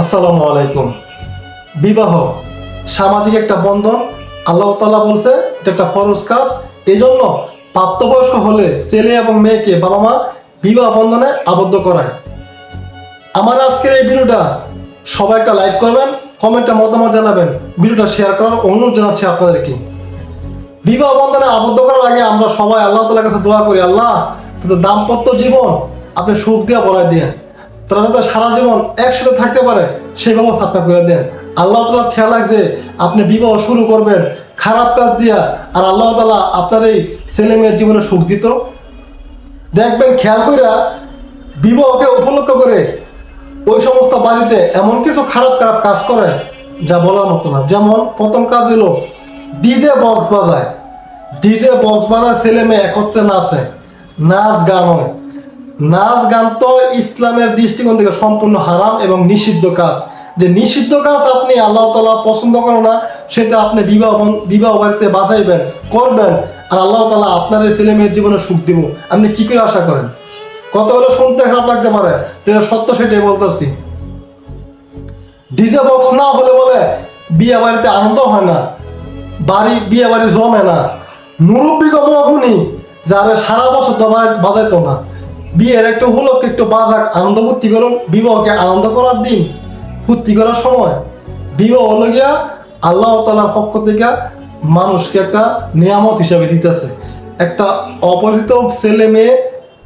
আসসালামু আলাইকুম। বিবাহ সামাজিক একটা বন্ধন। আল্লাহ তাআলা বলছে এটা একটা ফরজ কাজ। এই জন্য প্রাপ্তবয়স্ক হলে ছেলে এবং মেয়েকে বাবা মা বিবাহ বন্ধনে আবদ্ধ করায়। আমার আজকের এই ভিডিওটা সবাই একটা লাইক করবেন, কমেন্টে মতামত জানাবেন, ভিডিওটা শেয়ার করার অনুরোধ জানাচ্ছি আপনাদেরকে। বিবাহ বন্ধনে আবদ্ধ করার আগে আমরা সবাই আল্লাহ তাআলার কাছে দোয়া করি, আল্লাহ তাদের দাম্পত্য জীবন আপনি সুখ দিয়ে বড়াই দিয়ে, তারা যাতে সারা জীবন একসাথে থাকতে পারে সেই ব্যবস্থা আপনি করে দেন। আল্লাহ তাআলার খেয়াল লাগছে আপনি বিবাহ শুরু করবেন খারাপ কাজ দিয়া, আর আল্লাহ তাআলা আপনার এই ছেলে মেয়ের জীবনে সুখ দিত। দেখবেন খেয়াল কইরা বিবাহকে উপলক্ষ করে ওই সমস্ত বাড়িতে এমন কিছু খারাপ খারাপ কাজ করে যা বলার মতো না। যেমন প্রথম কাজ হলো ডিজে বক্স বাজায়। ডিজে বক্স বাজায় ছেলে মেয়ে একত্রে নাচে, নাচ গান হয়। নাচ গান তো ইসলামের দৃষ্টিকোণ থেকে সম্পূর্ণ হারাম এবং নিষিদ্ধ কাজ। যে নিষিদ্ধ কাজ আপনি আল্লাহ তাআলা পছন্দ করেন না, সেটা আপনি বিবাহ বাড়িতে বাজাইবেন করবেন, আর আল্লাহ তাআলা আপনার এই ছেলে মেয়ের জীবনে সুখ দিব, আপনি কি করে আশা করেন? কতগুলো শুনতে খারাপ লাগতে পারে, যেটা সত্য সেটাই বলতেছি। ডিজে বক্স না হলে বলে বিয়ে বাড়িতে আনন্দ হয় না, বিয়ে বাড়ি জমে না। মুরব্বী কমনি যারা সারা বছর তো বাজাইতো না, বিয়ের একটু উপলক্ষে একটু বাজাক, আনন্দ ফুর্তি করুন। বিবাহকে আনন্দ করার দিন, ফুর্তি করার সময়। বিবাহ হলো গিয়া আল্লাহ তাআলার পক্ষ থেকে মানুষকে একটা নিয়ামত হিসাবে দিতেছে। একটা অপরিচিত ছেলে মেয়ে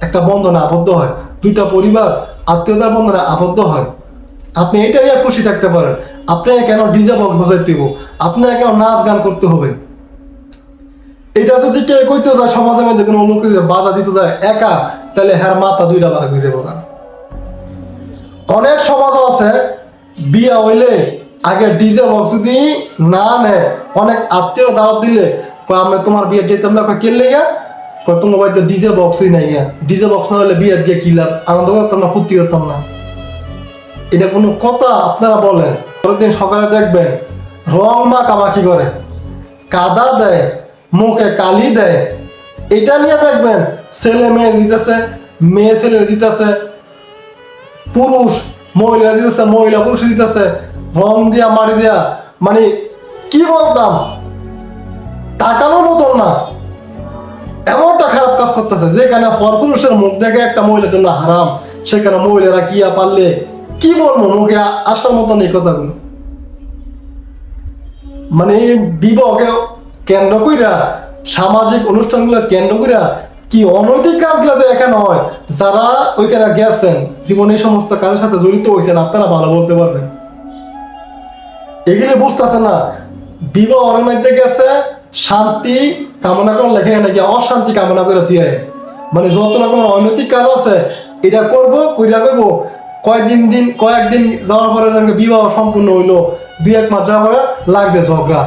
একটা বন্ধনে আবদ্ধ হয়, দুইটা পরিবার আত্মীয়তার বন্ধনে আবদ্ধ হয়। আপনি এটা নিয়ে খুশি থাকতে পারেন। আপনাকে কেন ডিজে বক্স বাজাইতে হবে? আপনাকে কেন নাচ গান করতে হবে? এটা যদি কে কইতে যায় সমাজের মধ্যে কোনো লোক বাধা দিতে যায় একা, তাহলে হ্যার মাথা দুইটা ভাগ হয়ে যাবো না। অনেক সমাজ আছে বিয়া হইলে আগে ডিজে বক্স যদি না নেয়, অনেক আত্মীয় দাওয়াত দিলে আমি তোমার বিয়ে যেতাম না, কেলে গিয়া তোমার বাড়িতে ডিজে বক্সই নাই গিয়া, ডিজে বক্স না হলে বিয়ে দিয়ে কি লাভ, আনন্দ করতাম না, ফুর্তি করতাম না। এটা কোনো কথা আপনারা বলেন? পরের দিন সকালে দেখবেন রং মাখামাখি করে, কাদা দেয়, মুখে কালি দেয়। এটা নিয়ে দেখবেন ছেলে মেয়ে দিতেছে, মেয়ে ছেলে দিতেছে, পুরুষ মহিলা দিতেছে, মহিলা পুরুষ দিতেছে, রং দিয়া মারি দিয়া, মানে কি বলতাম, তাকানোর মতন না, এমনটা খারাপ কাজ করতেছে। যেখানে পরপুরুষের মুখ দেখে একটা মহিলার জন্য হারাম, সেখানে মহিলারা কিয়া পারলে কি বলবো, মুখে আসার মতন এই কথাগুলো। মানে বিবাহকে কেন্দ্র কইরা, সামাজিক অনুষ্ঠানগুলো কেন্দ্র কইরা কি অনৈতিক কাজগুলো এখানে হয়। যারা ওইখানে গেছেন, জীবনে এই সমস্ত কাজের সাথে জড়িত হয়েছেন, আপনারা ভালো বলতে পারবেন। এগুলি বুঝতেছে না, বিবাহের মধ্যে গেছে শান্তি কামনা করার লেখে নাকি অশান্তি কামনা করে দিয়ে, মানে যত রকম অনৈতিক কাজ আছে এটা করবো কইরা করবো। কয়েকদিন যাওয়ার পরে বিবাহ সম্পূর্ণ হইলো, 2-1 মাস যাওয়ার পরে লাগছে ঝগড়া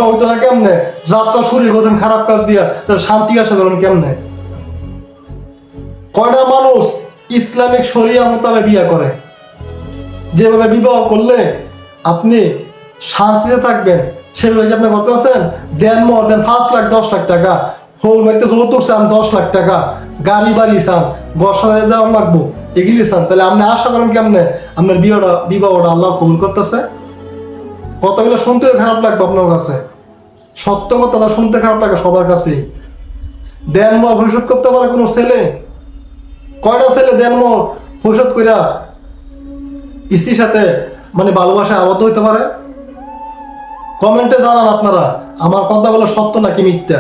হইতো না। কেমনে যাত্রা শুরু করছেন খারাপ কাজ দিয়া, তার শান্তি আশা করেন কেমনে? কয়টা মানুষ ইসলামিক শরিয়া মোতাবেক বিয়ে করে? যেভাবে বিবাহ করলে আপনি শান্তিতে থাকবেন সেভাবে আপনি করতে আছেন। দেন মোর দেন 5 লাখ 10 লাখ টাকা, হোল বাড়িতে যৌতুক চান 10 লাখ টাকা, গাড়ি বাড়ি চান, ঘর সাজাতে যাওয়া লাগবো, এগুলি চান। তাহলে আপনি আশা করেন কেমনে আপনার বিবাহটা আল্লাহ কবুল করতেছে? কথাগুলো শুনতে খারাপ লাগবে আপনার কাছে, সত্য কথাটা শুনতে খারাপ লাগে সবার কাছেই। দেন মোর ভবিষ্যৎ করতে পারে কোনো ছেলে? কয়টা ছেলে দেন মোর ভবিষ্যৎ কইরা স্ত্রীর সাথে মানে ভালোবাসায় আবদ্ধ হইতে পারে? কমেন্টে জানান আপনারা আমার কথাগুলো সত্য নাকি মিথ্যা।